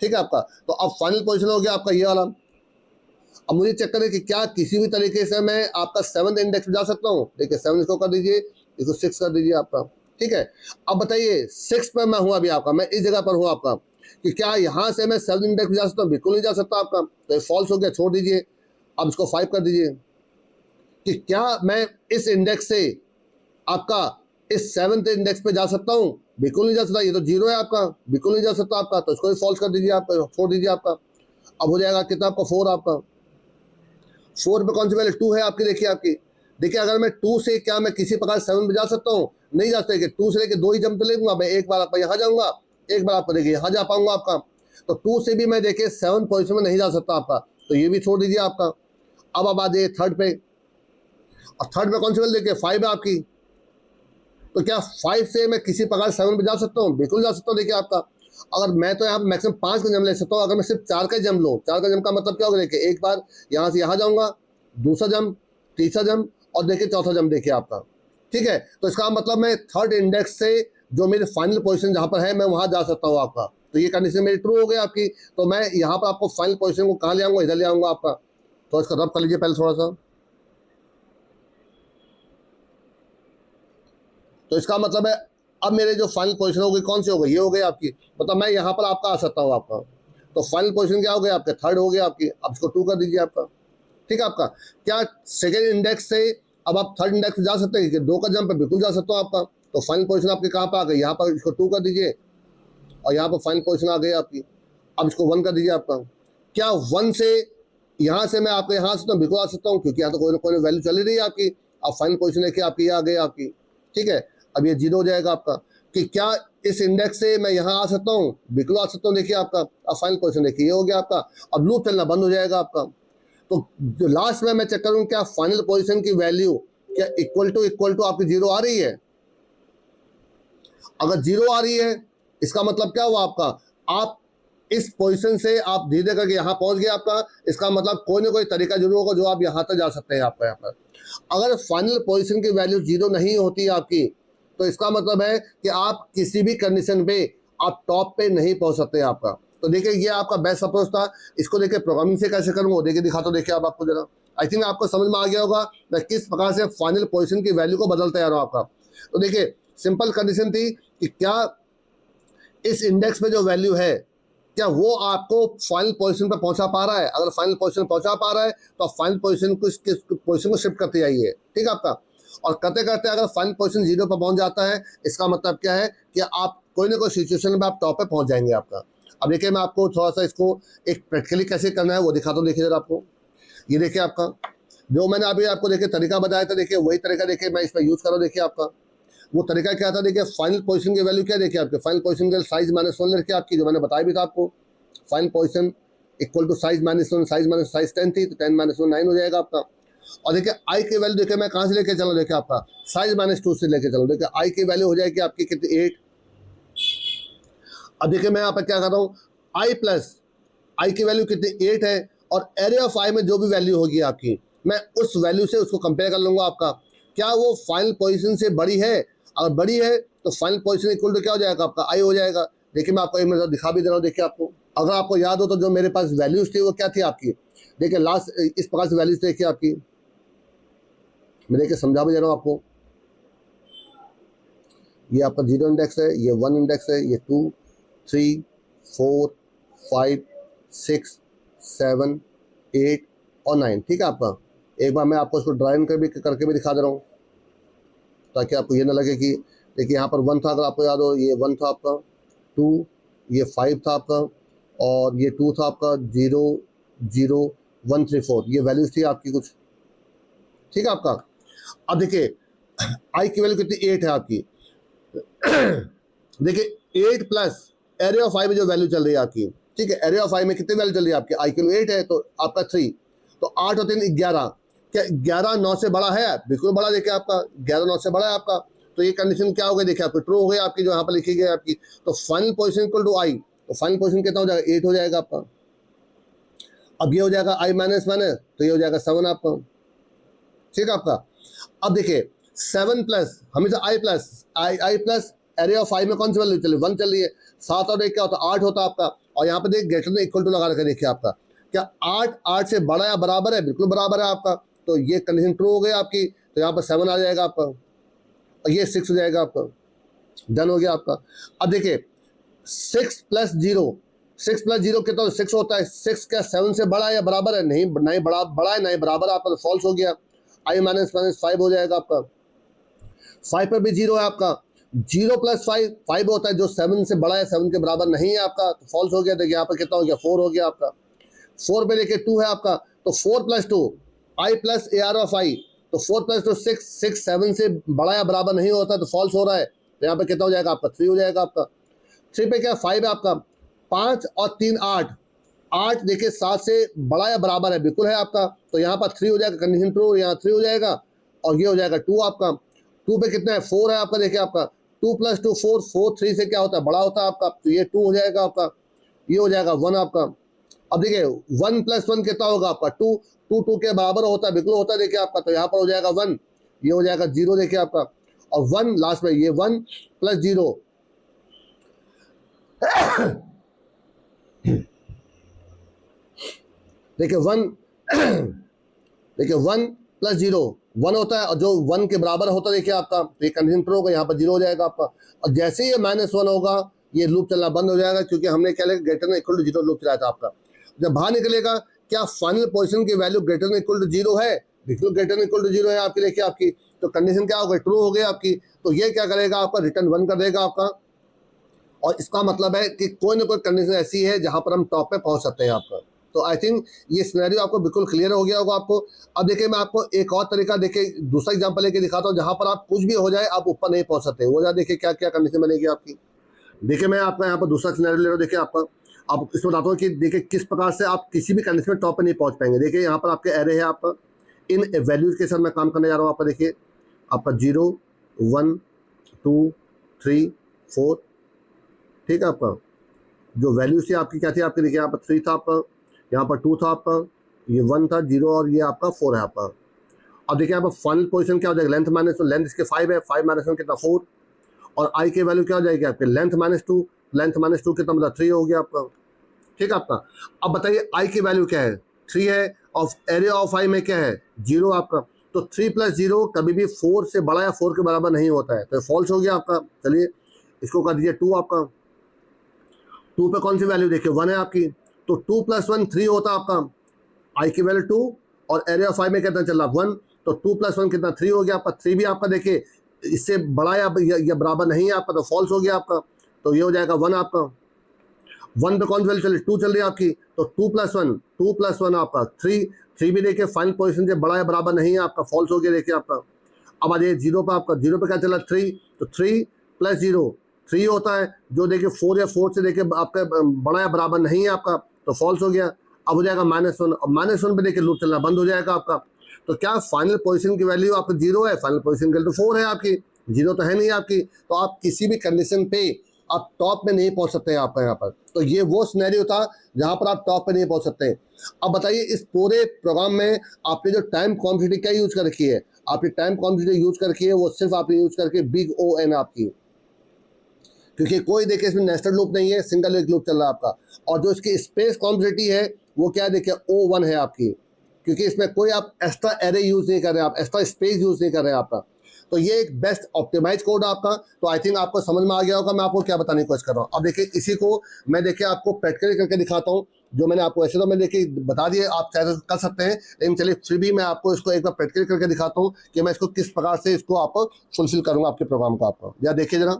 ठीक है आपका। तो अब फाइनल पोजीशन हो गया आपका ये वाला। अब मुझे चेक करें कि क्या किसी भी तरीके से मैं आपका सेवंथ इंडेक्स में जा सकता हूँ। देखिए 7 इसको कर दीजिए, इसको 6 कर दीजिए आपका, ठीक है। अब बताइए 6 पर मैं हूँ अभी आपका, मैं इस जगह पर हूँ आपका, कि क्या यहाँ से मैं 7 इंडेक्स में जा सकता हूँ, बिल्कुल नहीं जा सकता आपका। तो ये फॉल्स हो गया, छोड़ दीजिए। अब इसको 5 कर दीजिए, कि क्या मैं इस इंडेक्स से आपका इस सेवंथ इंडेक्स पे जा सकता हूँ, बिल्कुल नहीं जा सकता, ये तो 0 है आपका, बिल्कुल नहीं जा सकता आपका। तो इसको भी फॉल्स कर दीजिए आप, छोड़ दीजिए आपका। अब हो जाएगा कितना आपका 4 आपका। 4 पे कौन सी वैल्यू, 2 है आपकी, देखिए आपकी। देखिए अगर मैं 2 से क्या मैं किसी प्रकार 7 पे जा सकता हूँ, नहीं जा सकता। 2 से लेके 2 ही जंप तो लेगा मैं, एक बार आपका यहाँ जाऊँगा, एक बार आपको देखिए यहाँ जा पाऊंगा आपका। तो 2 से भी मैं देखिए 7 पोजिशन में नहीं जा सकता आपका, तो ये भी छोड़ दीजिए आपका। अब आप आ जाइए थर्ड पे, और थर्ड में कौन सी वैल्यू देखिए 5 है आपकी। तो क्या 5 से मैं किसी प्रकार 7 पे जा सकता हूँ, बिल्कुल जा सकता हूँ। देखिए आपका, अगर मैं तो यहाँ मैक्सिमम 5 का जम ले सकता हूँ, अगर मैं सिर्फ 4 का जम लूँ, 4 का जम का मतलब क्या होगा, देखिए एक बार यहाँ से यहाँ जाऊँगा, दूसरा जम, तीसरा जम, और देखिए चौथा जम, देखिए आपका, ठीक है। तो इसका मतलब मैं थर्ड इंडेक्स से जो मेरी फाइनल पोजीशन जहाँ पर है मैं वहाँ जा सकता हूँ आपका। तो ये कंडीशन मेरी ट्रू हो गई आपकी। तो मैं यहाँ पर आपको फाइनल पोजीशन को कहाँ ले आऊँगा, इधर ले आऊँगा आपका। तो इसका रब कर लीजिए पहले थोड़ा सा। तो इसका मतलब है अब मेरे जो फाइनल पोजीशन हो गई कौन सी हो गई, ये हो गई आपकी। मतलब मैं यहाँ पर आपका आ सकता हूँ आपका। तो फाइनल पोजीशन क्या हो गया आपके, थर्ड हो गया आपकी। अब इसको 2 कर दीजिए आपका, ठीक है आपका। क्या सेकेंड इंडेक्स से अब आप थर्ड इंडेक्स जा सकते हैं, कि 2 का जंप पे बिल्कुल जा सकते हो आपका। तो फाइनल पोजीशन आपकी कहाँ पर आ गई, यहाँ पर। इसको 2 कर दीजिए, और यहाँ पर फाइनल पोजीशन आ गई आपकी। अब इसको 1 कर दीजिए आपका। क्या 1 से यहाँ से मैं आपके यहाँ से तो बिल्कुल आ सकता हूँ, क्योंकि यहाँ तो कोई ना कोई वैल्यू चली रही है आपकी। अब फाइनल पोजीशन लेके आपकी ये आ गई आपकी, ठीक है। अब ये 0 हो जाएगा आपका, कि क्या इस इंडेक्स से मैं यहाँ आ सकता हूँ, बिल्कुल आ सकता हूँ, देखिए आपका। अब फाइनल पोजीशन देखिए ये हो गया आपका। अब लूप चलना बंद हो जाएगा आपका। तो जो लास्ट में मैं चेक करूँ क्या फाइनल पोजीशन की वैल्यू क्या इक्वल टू आपकी 0 आ रही है। अगर 0 आ रही है, इसका मतलब क्या हुआ आपका, आप इस पोजीशन से आप धीरे करके यहाँ पहुंच गए आपका। इसका मतलब कोई ना कोई तरीका जरूर होगा जो आप यहाँ तक जा सकते हैं आपका। यहाँ पर अगर फाइनल पोजीशन की वैल्यू 0 नहीं होती आपकी, तो इसका मतलब है कि आप किसी भी कंडीशन पे आप टॉप पे नहीं पहुंच सकते आपका। तो देखिए ये आपका बेस्ट अप्रोच था। इसको देखिए प्रोग्रामिंग से कैसे करूँगा, देखिए दिखाता हूँ, देखिए आप आपको जरा। आई थिंक आपको समझ में आ गया होगा मैं किस प्रकार से फाइनल पोजीशन की वैल्यू को बदलते आ रहा हूँ आपका। तो देखिए सिंपल कंडीशन थी कि क्या इस इंडेक्स में जो वैल्यू है, क्या वो आपको फाइनल पोजीशन पर पहुंचा पा रहा है। अगर फाइनल पोजीशन पहुंचा पा रहा है तो आप फाइनल पोजीशन को किस पोजीशन को शिफ्ट करते जाइए, ठीक है आपका। और करते करते अगर फाइनल पोजीशन 0 पर पहुंच जाता है, इसका मतलब क्या है कि आप कोई ना कोई सिचुएशन में आप टॉप पे पहुंच जाएंगे आपका। अब देखिए मैं आपको थोड़ा सा इसको एक प्रैक्टिकली कैसे करना है वो दिखाता हूँ। देखिए जरा आपको, ये देखिए आपका जो मैंने अभी आपको देखिए तरीका बताया था, देखिए वही तरीका देखिए मैं इसमें यूज़ कर रहा हूँ। देखिए आपका वो तरीका क्या था, देखिए फाइनल पोजीशन की वैल्यू क्या, देखिए आपके फाइनल पोजीशन के साइज -1 देखिए आपकी, जो मैंने बताया भी था आपको। Final position equal to size -1, size 10 थी, तो 10 -1 9 हो जाएगा आपका। और देखिए आई की वैल्यू देखिए मैं कहाँ से लेके चलूँ, देखिए आपका साइज -2 से लेके चलूँ। देखिए आई की वैल्यू हो जाएगी आपकी कितनी, 8। अब देखिए मैं यहाँ पर क्या कर रहा हूँ, आई प्लस आई की वैल्यू कितनी 8 है, और एरे ऑफ आई में जो भी वैल्यू होगी आपकी, मैं उस वैल्यू से उसको कंपेयर कर लूँगा आपका। क्या वो फाइनल पोजीशन से बड़ी है, अगर बड़ी है तो फाइनल पोजीशन इक्वल टू क्या हो जाएगा आपका, आई हो जाएगा। देखिए मैं आपको एक मिनट दिखा भी दे रहा हूँ। देखिए आपको अगर आपको याद हो तो जो मेरे पास वैल्यूज थी वो क्या थी आपकी, देखिए लास्ट इस प्रकार से वैल्यूज देखिए आपकी, मैं देखिए समझा भी दे रहा हूँ आपको। ये आपका 0 इंडेक्स है, ये 1 इंडेक्स है, ये 2 3 4 5 6 7 8 और 9, ठीक है आपका। एक बार मैं आपको इसको ड्राइंग करके भी दिखा दे रहा हूँ, ताकि आपको ये ना लगे कि देखिए यहाँ पर 1 था, अगर आपको याद हो, ये 1 था आपका, 2, ये 5 था आपका, और ये 2 था आपका, 0 0 1 3 4, ये वैल्यूज थी आपकी कुछ, ठीक है आपका। अब देखिए आई की वैल्यू कितनी, 8 है आपकी। देखिए 8 प्लस एरे ऑफ आई में जो वैल्यू चल रही है आपकी, ठीक है, एरे ऑफ आई में कितनी वैल्यू चल रही है आपकी, आई की वैल्यू 8 है तो आपका 3, तो 8 और 3 11, क्या 11 9 से बड़ा है? बिल्कुल बड़ा। देखिए आपका 11 9 से बड़ा है आपका, तो ये कंडीशन क्या हो गई, देखिए आपकी ट्रू हो गई आपकी, जो यहाँ पर लिखी गई आपकी। तो फाइनल पोजीशन इक्वल टू आई, तो फाइनल पोजीशन कितना हो जाएगा, 8 हो जाएगा आपका। अब ये हो जाएगा आई माइनस माइनस, तो ये हो जाएगा 7 आपका, ठीक है आपका। अब देखिए 7 प्लस हमेशा आई प्लस एरे ऑफ आई में कौन सी वैल्यू चल रही है, 1 चल रही है। 7 और 1 क्या होता है, 8 होता है आपका। और यहाँ पे देखिए ग्रेटर देन इक्वल टू लगा रखा है, देखिए आपका क्या 8 8 से बड़ा या बराबर है, बिल्कुल बराबर है आपका। तो ये कंडीशन ट्रू हो गई आपकी, तो यहाँ पर 7 आ जाएगा आपका, और ये 6 हो जाएगा आपका। डन हो गया आपका। अब देखिए 6 प्लस 0, 6 प्लस 0 कितना होता है, 6 होता है। 6 क्या 7 से बड़ा है या बराबर है, नहीं नहीं बड़ा है, नहीं बराबर आपका, तो फॉल्स हो गया। आई माइनस माइनस 5 हो जाएगा आपका। 5 पर भी 0 है आपका। 0 प्लस 5 5 होता है, जो 7 से बड़ा है, 7 के बराबर नहीं है आपका, तो फॉल्स हो गया। देखिए यहाँ पर कितना हो गया, 4 हो गया आपका। 4 पे देखिए 2 है आपका, तो 4 plus 2 I plus A R of I, तो 4 प्लस 2 6, 6 7 से बड़ा या बराबर नहीं होता, तो फॉल्स हो रहा है। तो यहाँ पे कितना हो जाएगा आपका, 3 हो जाएगा आपका। 3 पे क्या 5 है आपका। 5 और 3 8, 8 देखिए 7 से बड़ा या बराबर है, बिल्कुल है आपका, तो यहाँ पर 3 हो जाएगा, कंडीशन ट्रू, यहाँ 3 हो जाएगा। और ये हो जाएगा 2 आपका। 2 पे कितना है, 4 है आपका। देखिए आपका 2 प्लस 2 4, 4 3 से क्या होता है, बड़ा होता है आपका, तो ये 2 हो जाएगा आपका। ये हो जाएगा 1 आपका। अब देखिए 1 प्लस 1 कितना होगा आपका, 2 2 2 के बराबर होता है, बिल्कुल होता है देखिए आपका, तो यहाँ पर हो जाएगा 1, ये हो जाएगा 0 देखिए आपका। और 1 लास्ट में, ये 1 प्लस 0 देखिए 1 देखिए 1 प्लस 0 1 होता है, और जो 1 के बराबर होता है देखिए आपका, तो ये कंडीशन ट्रू होगा, यहाँ पर 0 हो जाएगा आपका। और जैसे ही ये -1 होगा, ये लूप चलना बंद हो जाएगा, क्योंकि हमने क्या लिखा, greater than equal to 0 loop चलाया था आपका। जब बाहर निकलेगा, क्या फाइनल पोजीशन की value greater than equal to 0 है, बिल्कुल ग्रेटर देन इक्वल टू 0 है आपकी। देखिए आपकी तो कंडीशन क्या हो गई, ट्रू हो गई आपकी। तो ये क्या करेगा आपका, रिटर्न 1 कर देगा आपका। और इसका मतलब है कि कोई ना कोई कंडीशन ऐसी है जहां पर हम टॉप पे पहुंच सकते हैं आपका। तो आई थिंक ये सिनेरियो आपको बिल्कुल क्लियर हो गया होगा आपको। अब देखिए मैं आपको एक और तरीका, देखिए दूसरा एग्जांपल लेके दिखाता हूँ, जहां पर आप कुछ भी हो जाए आप ऊपर नहीं पहुंच सकते। वो देखिए क्या क्या कंडीशन बनेगी आपकी। देखिए मैं आपका यहाँ पर दूसरा सिनेरियो ले रहा हूँ। देखिए आपका, आप इसमें बताता हूँ कि देखिए किस प्रकार से आप किसी भी कंडीशन में टॉप पे नहीं पहुंच पाएंगे। देखिए यहाँ पर आपके एरे है आपका, इन वैल्यूज के साथ मैं काम करने जा रहा हूँ आपका। देखिए आपका 0 1 2 3 4, ठीक है आपका। जो वैल्यूज थी आपकी क्या थी आपकी, देखिए यहाँ पर 3 था आपका, यहाँ पर 2 था आपका, ये 1 था, 0 और ये आपका 4 है आपका। अब देखिए यहाँ पर फाइनल पोजीशन क्या हो जाएगा, लेंथ माइनस, लेंथ इसके 5 है, 5 माइनस 1 कितना 4। और आई की वैल्यू क्या हो जाएगी आपके, लेंथ -2, लेंथ -2 कितना मतलब 3 हो गया आपका, ठीक है आपका। अब बताइए आई की वैल्यू क्या है, 3 है, और एरिया ऑफ आई में क्या है, 0 आपका। तो 3 प्लस 0 कभी भी 4 से बड़ा या 4 के बराबर नहीं होता है, तो फॉल्स हो गया आपका। चलिए इसको कर दीजिए 2 आपका। 2 पे कौन सी वैल्यू देखिए 1 है आपकी, तो 2 प्लस 1 3 होता है आपका। आई की वैल्यू 2 और एरिया ऑफ आई में कितना चल रहा 1, तो 2 प्लस 1 कितना 3 हो गया आपका। 3 भी आपका देखिए इससे बड़ा या बराबर नहीं है आपका, तो फॉल्स हो गया आपका। तो ये हो जाएगा 1 आपका। 1 पे कौन सी वैल्यू चल रही, 2 चल रही है आपकी, तो 2 प्लस 1 आपका 3। 3 भी देखिए फाइनल पोजीशन से बड़ा या बराबर नहीं है आपका, फॉल्स हो गया देखिए आपका। अब आ जाइए 0 पे आपका, 0 पे क्या चला 3, तो 3 प्लस 0 3 होता है, जो देखिए 4 या 4 से देखिए आपका बड़ा या बराबर नहीं है आपका, तो फॉल्स हो गया। अब हो जाएगा -1, और -1 पे देखिए लूप चलना बंद हो जाएगा आपका। तो क्या फाइनल पोजीशन की वैल्यू आपकी 0 है, फाइनल पोजीशन की वैल्यू 4 है आपकी, 0 तो है नहीं आपकी। तो आप किसी भी कंडीशन पे आप टॉप में नहीं पहुंच सकते हैं आपका यहाँ पर। तो ये वो सिनेरियो था जहाँ पर आप टॉप पे नहीं पहुंच सकते। अब बताइए इस पूरे प्रोग्राम में आपने जो टाइम कॉम्प्लेक्सिटी क्या यूज कर रखी है, आपकी टाइम कॉम्प्लेक्सिटी यूज करके है वो सिर्फ आपने यूज करके बिग ON आपकी, क्योंकि कोई देखिए इसमें नेस्टेड लूप नहीं है, सिंगल एक लूप चल रहा है आपका। और जो इसकी स्पेस कॉम्प्लेक्सिटी है वो क्या देखिए O1 है आपकी, क्योंकि इसमें कोई आप एक्स्ट्रा एरे यूज नहीं कर रहे हैं, आप एक्स्ट्रा स्पेस यूज नहीं कर रहे हैं आपका। तो ये एक बेस्ट ऑप्टिमाइज कोड आपका। तो आई थिंक आपको समझ में आ गया होगा मैं आपको क्या बताने की कोशिश कर रहा हूँ। अब देखिए इसी को मैं देखिए आपको प्रैक्टिकली करके दिखाता हूँ जो मैंने आपको ऐसे तो मैं देखिए बता दिए, आप चाहे तो कर सकते हैं, लेकिन चलिए फिर भी मैं आपको इसको एक बार प्रैक्टिकल करके दिखाता हूँ कि मैं इसको किस प्रकार से इसको आप फुलफिल करूँगा आपके प्रोग्राम को। आपको या देखिए जरा,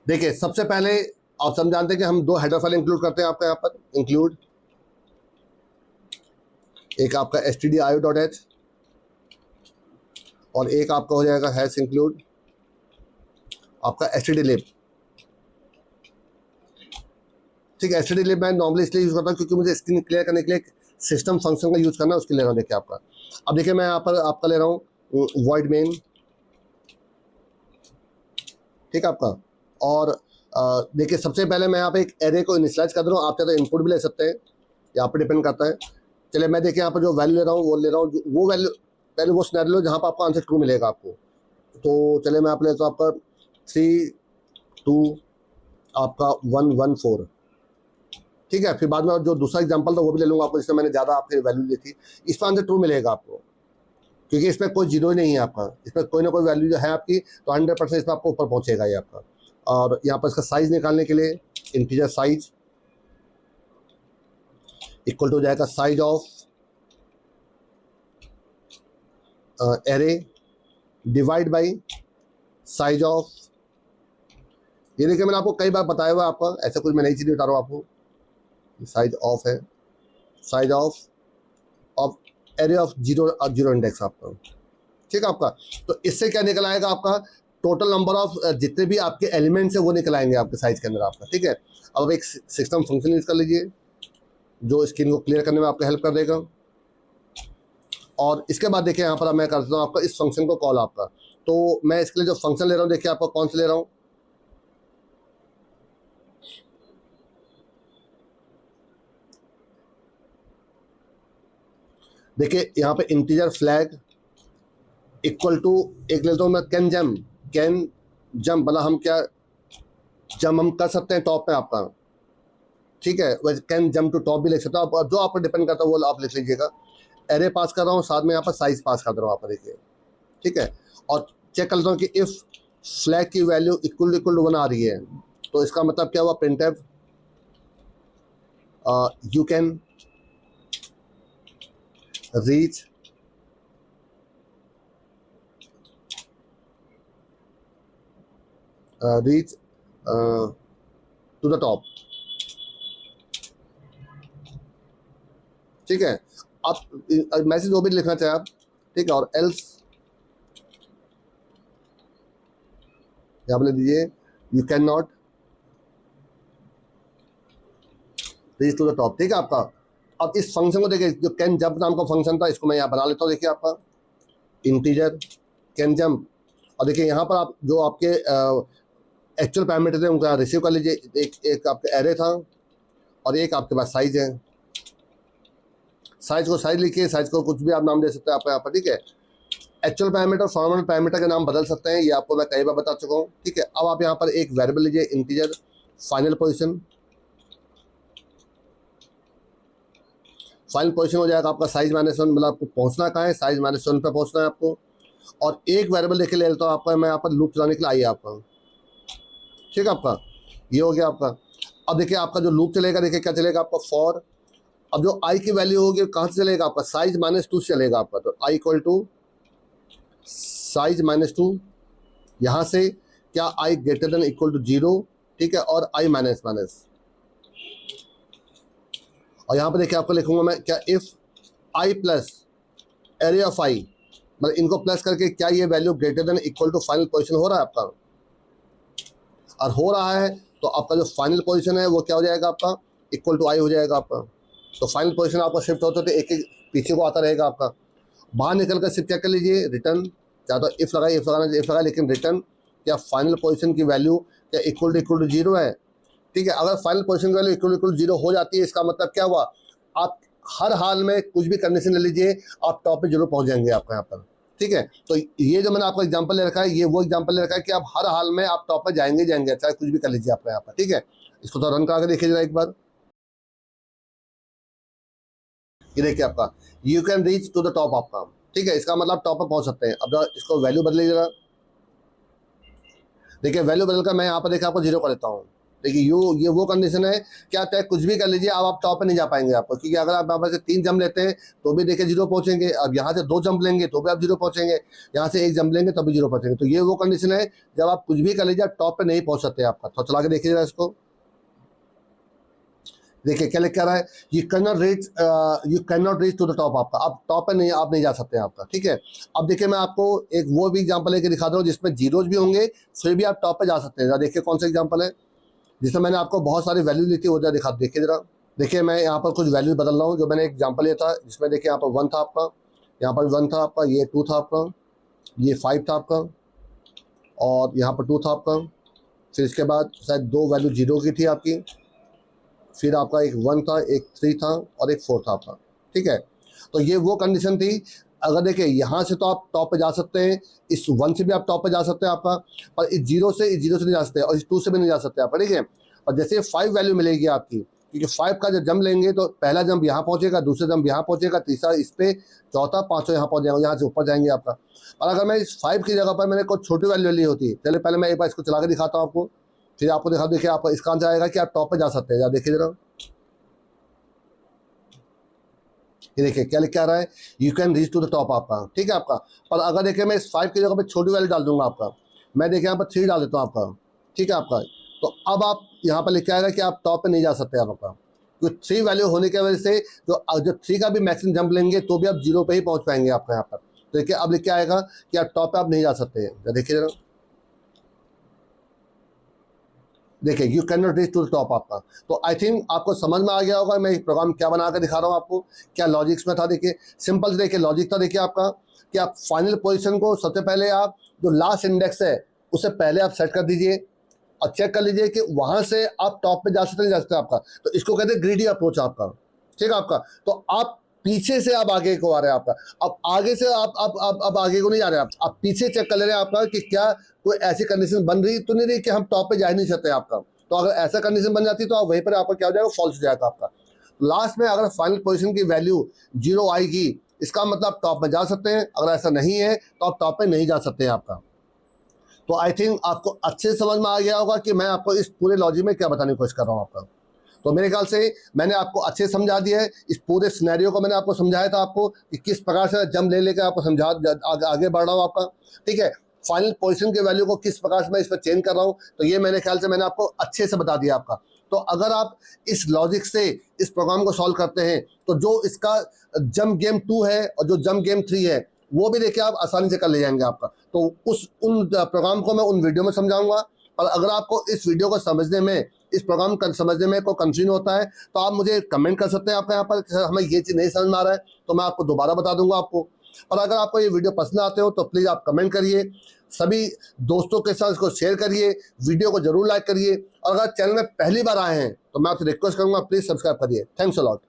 देखिए सबसे पहले आप सब जानते हैं कि हम 2 हेडर फाइल इंक्लूड करते हैं आपका यहाँ पर। इंक्लूड एक आपका stdio.h और एक आपका हो जाएगा हैश इंक्लूड आपका stdlib। ठीक है, stdlib मैं नॉर्मली इसलिए यूज़ करता हूँ क्योंकि मुझे स्क्रीन क्लियर करने के लिए सिस्टम फंक्शन का यूज़ करना है, उसके ले रहा हूँ। देखिए आपका, अब देखिए मैं यहाँ पर आपका ले रहा हूँ void main, ठीक है आपका। और देखिए सबसे पहले मैं यहाँ पे एक एरे को इनिशियलाइज कर रहा हूँ, आप चाहे तो इनपुट भी ले सकते हैं, यहाँ पर डिपेंड करता है। चलिए मैं देखिए यहाँ पर जो वैल्यू ले रहा हूँ वो ले रहा हूँ, वो वैल्यू पहले वो सिनेरियो जहाँ पर आपको आंसर ट्रू मिलेगा आपको। तो चलिए मैं आप लेता हूँ आपका 3 2 आपका 1 1 4, ठीक है। फिर बाद में जो दूसरा एग्जांपल था वो भी ले लूँगा आपको, जिसमें मैंने ज़्यादा आपकी वैल्यू ली थी। इसका आंसर ट्रू मिलेगा आपको, क्योंकि इसमें कोई जीरो ही नहीं है आपका, इसमें कोई ना कोई वैल्यू जो है आपकी, तो 100% इसमें आपको ऊपर पहुँचेगा ये आपका। और यहाँ पर इसका साइज़ निकालने के लिए इंटीजर साइज इक्वल टू हो जाएगा size of array divide by size of, ये देखिए मैंने आपको कई बार बताया हुआ आपका, ऐसा कुछ मैं नई चीज़ बता रहा हूँ आपको। साइज ऑफ है, size of array of zero index आपका, ठीक है आपका। तो इससे क्या निकल आएगा आपका, टोटल नंबर ऑफ जितने भी आपके एलिमेंट्स हैं वो निकल आएंगे आपके साइज के अंदर आपका, ठीक है। अब एक सिस्टम फंक्शन यूज कर लीजिए जो स्क्रीन को क्लियर करने में आपको हेल्प कर देगा। और इसके बाद देखिए यहाँ पर मैं करता हूँ आपका इस फंक्शन को कॉल आपका। तो मैं इसके लिए जो फंक्शन ले रहा हूँ, देखिए आपका कौन सा ले रहा हूँ, देखिए यहाँ पे इंटीजर फ्लैग इक्वल टू एक लेता हूँ मैं कैन जम्प मतलब हम क्या जम्प हम कर सकते हैं टॉप पे आपका, ठीक है। वैसे कैन जम्प टू टॉप भी लिख सकते हो आप, जो आप पर डिपेंड करता है वो आप लिख लीजिएगा। एरे पास कर रहा हूँ, साथ में यहाँ पर साइज पास कर रहा हूँ, आप देखिए, ठीक है। और चेक कर लेता हूँ कि इफ़ फ्लैग की वैल्यू इक्वल टू 1 आ रही है, तो इसका मतलब क्या हुआ, printf you can reach to the top, ठीक है। आप मैसेज वो भी लिखना चाहे आप, ठीक है। और एल्स यहाँ पर लिख दीजिए you can not reach to the top, ठीक है आपका। अब इस फंक्शन को देखिए, जो कैन जंप नाम का फंक्शन था इसको मैं यहाँ बना लेता हूँ। देखिए आपका इंटीजर कैन जंप, और देखिए यहाँ पर आप जो आपके एक्चुअल पैरामीटर थे उनका रिसीव कर लीजिए। एक आपका एरे था और एक आपके पास साइज है। साइज को साइज लिखिए, साइज को कुछ भी आप नाम दे सकते हैं आप यहाँ पर, ठीक है। एक्चुअल पैरामीटर फॉर्मल पैरामीटर के नाम बदल सकते हैं, ये आपको मैं कई बार बता चुका हूँ, ठीक है। अब आप यहाँ पर एक वेरिएबल लीजिए इंटीजर फाइनल पोजीशन हो जाएगा आपका साइज -1, मतलब आपको पहुँचना कहाँ है, साइज -1 पर पहुँचना है आपको। और एक वेरिएबल देखे ले लेता हूँ आपका मैं यहाँ पर लूप चलाने के लिए, आइए आपका, ठीक है आपका, ये हो गया आपका। अब देखिए आपका जो लूप चलेगा, देखिए क्या चलेगा आपका, फॉर, अब जो आई की वैल्यू होगी कहाँ से चलेगा आपका, साइज -2 से चलेगा आपका। तो आई इक्वल टू साइज -2, यहाँ से क्या आई ग्रेटर देन इक्वल टू 0, ठीक है, और आई माइनस माइनस। और यहाँ पर देखिए आपको लिखूंगा मैं क्या, if I plus array of I, मतलब इनको प्लस करके क्या ये value greater than equal to final position हो रहा है आपका, और हो रहा है तो आपका जो फाइनल पोजीशन है वो क्या हो जाएगा आपका, इक्वल टू आई हो जाएगा आपका। तो फाइनल पोजीशन आपका शिफ्ट होता है तो एक एक पीछे को आता रहेगा आपका। बाहर निकल कर सिर्फ क्या कर लीजिए, रिटर्न, या तो इफ लगाइए, इफ लगाए, लेकिन रिटर्न क्या फाइनल पोजीशन की वैल्यू क्या इक्वल टू 0 है, ठीक है। अगर फाइनल पोजीशन की वैल्यू इक्वल टू 0 हो जाती है, इसका मतलब क्या हुआ, आप हर हाल में कुछ भी कंडीशन ले लीजिए आप टॉप पे जरूर पहुंच जाएंगे आपका यहाँ पर, ठीक है। तो ये जो मैंने आपको एग्जांपल ले रखा है, ये वो एग्जांपल ले रखा है कि आप हर हाल में आप टॉप पे जाएंगे, चाहे कुछ भी कर लीजिए आपका यहाँ पर, ठीक है। इसको तो रन करा के देखिए जरा एक बार, ये देखिए आपका you can reach to the top आपका, ठीक है। इसका मतलब टॉप पर पहुंच सकते हैं। अब इसको वैल्यू बदलिए जरा, देखिए वैल्यू बदलकर मैं यहाँ पर देखिए आपको 0 कर देता हूँ, देखिए ये वो कंडीशन है कि आप चाहे कुछ भी कर लीजिए, अब आप टॉप पे नहीं जा पाएंगे आपको, क्योंकि अगर आप यहाँ पर से 3 जंप लेते हैं तो भी देखिए 0 पहुंचेंगे, अब यहाँ से 2 जंप लेंगे तो भी आप 0 पहुंचेंगे, यहाँ से 1 जंप लेंगे तो भी 0 पहुंचेंगे। तो ये वो कंडीशन है जब आप कुछ भी कर लीजिए आप टॉप पे नहीं पहुंच सकते आपका। तो चला के देखिए जरा इसको, देखिए क्या लिख कर रहा है, you can not reach to the top. आपका आप टॉप पे नहीं, आप नहीं जा सकते आपका, ठीक है। अब देखिए मैं आपको एक वो भी एग्जांपल लेके दिखा दूँ जिसमें जीरोज भी होंगे फिर भी आप टॉप पे जा सकते हैं। देखिए कौन सा एग्जांपल है जिसमें मैंने आपको बहुत सारी वैल्यू लिखी हो जाए दिखा, देखिए जरा। देखिए मैं यहाँ पर कुछ वैल्यू बदल रहा हूँ, जो मैंने एग्जाम्पल लिया था जिसमें देखिए यहाँ पर 1 था आपका, यहाँ पर 1 था आपका, ये 2 था आपका, ये 5 था आपका, और यहाँ पर 2 था आपका, फिर इसके बाद शायद 2 वैल्यू 0 की थी आपकी, फिर आपका एक 1 था, एक 3 था और एक 4 था आपका, ठीक है। तो ये वो कंडीशन थी। अगर देखिए यहाँ से तो आप टॉप पे जा सकते हैं, इस 1 से भी आप टॉप पे जा सकते हैं आपका, पर इस 0 से नहीं जा सकते और इस 2 से भी नहीं जा सकते आप, ठीक है। और जैसे 5 वैल्यू मिलेगी आपकी, क्योंकि 5 का जब जंप लेंगे तो पहला जंप यहाँ पहुँचेगा, दूसरा जंप यहाँ पहुँचेगा, तीसरा इस पर, चौथा, पाँचवा यहाँ पहुँच जाएगा, यहाँ से ऊपर जाएंगे आपका। और अगर मैं इस 5 की जगह पर मैंने कुछ छोटी वैल्यू ली होती, चलिए पहले मैं एक बार इसको चला के दिखाता हूँ आपको, फिर आपको दिखा, देखिए आपका इसका आंसर आएगा कि आप टॉप पे जा सकते हैं। देखिए जरा, ये देखिए क्या लिख रहा है, you can reach to the top आपका, ठीक है आपका। पर अगर देखिए मैं इस 5 की जगह पे छोटी वैल्यू डाल दूंगा आपका, मैं देखिए यहाँ पर 3 डाल देता हूँ आपका, ठीक है आपका। तो अब आप यहाँ पर लिख के आएगा कि आप टॉप पे नहीं जा सकते आपका, क्योंकि 3 वैल्यू होने की वजह से जो 3 का भी मैक्सिमम जंप लेंगे तो भी आप 0 पे ही पहुँच पाएंगे आपका यहाँ पर। तो देखिए अब लिख के आएगा कि आप टॉप पे आप नहीं जा सकते हैं। देखिए जरा, देखिए you can not reach to the top आपका। तो आई थिंक आपको समझ में आ गया होगा मैं प्रोग्राम क्या बना कर दिखा रहा हूँ आपको, क्या लॉजिक्स में था। देखिए सिंपल से देखिए लॉजिक था, देखिए आपका कि आप फाइनल पोजीशन को सबसे पहले आप जो लास्ट इंडेक्स है उससे पहले आप सेट कर दीजिए और चेक कर लीजिए कि वहाँ से आप टॉप पे जा सकते नहीं जा सकते आपका। तो इसको कहते हैं ग्रीडी अप्रोच आपका, ठीक है आपका। तो आप पीछे से आप आगे को आ रहे हैं आपका, अब आगे से आप आगे को नहीं जा रहे, आप पीछे चेक कर ले रहे हैं आपका कि क्या कोई ऐसी कंडीशन बन रही तो नहीं रही कि हम टॉप पे जा ही नहीं सकते आपका। तो अगर ऐसा कंडीशन बन जाती तो आप वहीं पर आपका क्या हो जाएगा, फॉल्स हो जाएगा आपका। लास्ट में अगर फाइनल पोजीशन की वैल्यू 0 आएगी इसका मतलब आप टॉप में जा सकते हैं, अगर ऐसा नहीं है तो आप टॉप पे नहीं जा सकते हैं आपका। तो आई थिंक आपको अच्छे से समझ में आ गया होगा कि मैं आपको इस पूरे लॉजिक में क्या बताने की कोशिश कर रहा हूँ आपका। तो मेरे ख्याल से मैंने आपको अच्छे समझा दिया है, इस पूरे सिनेरियो को मैंने आपको समझाया था आपको कि किस प्रकार से जंप ले लेकर आपको समझा आगे बढ़ रहा हूँ आपका, ठीक है। फाइनल पोजीशन के वैल्यू को किस प्रकार से मैं इस पर चेंज कर रहा हूँ, तो ये मेरे ख्याल से मैंने आपको अच्छे से बता दिया आपका। तो अगर आप इस लॉजिक से इस प्रोग्राम को सॉल्व करते हैं तो जो इसका जंप गेम 2 है और जो जंप गेम 3 है वो भी देखिए आप आसानी से कर ले जाएंगे आपका। तो उन प्रोग्राम को मैं उन वीडियो में समझाऊंगा। और अगर आपको इस वीडियो को समझने में, इस प्रोग्राम को समझने में कोई कंफ्यूजन होता है तो आप मुझे कमेंट कर सकते हैं आपका यहाँ पर, हमें ये चीज़ नहीं समझ में आ रहा है तो मैं आपको दोबारा बता दूंगा आपको। और अगर आपको ये वीडियो पसंद आते हो तो प्लीज़ आप कमेंट करिए, सभी दोस्तों के साथ इसको शेयर करिए, वीडियो को जरूर लाइक करिए। और अगर चैनल में पहली बार आए हैं तो मैं आपसे रिक्वेस्ट करूंगा प्लीज़ सब्सक्राइब करिए। Thanks a lot.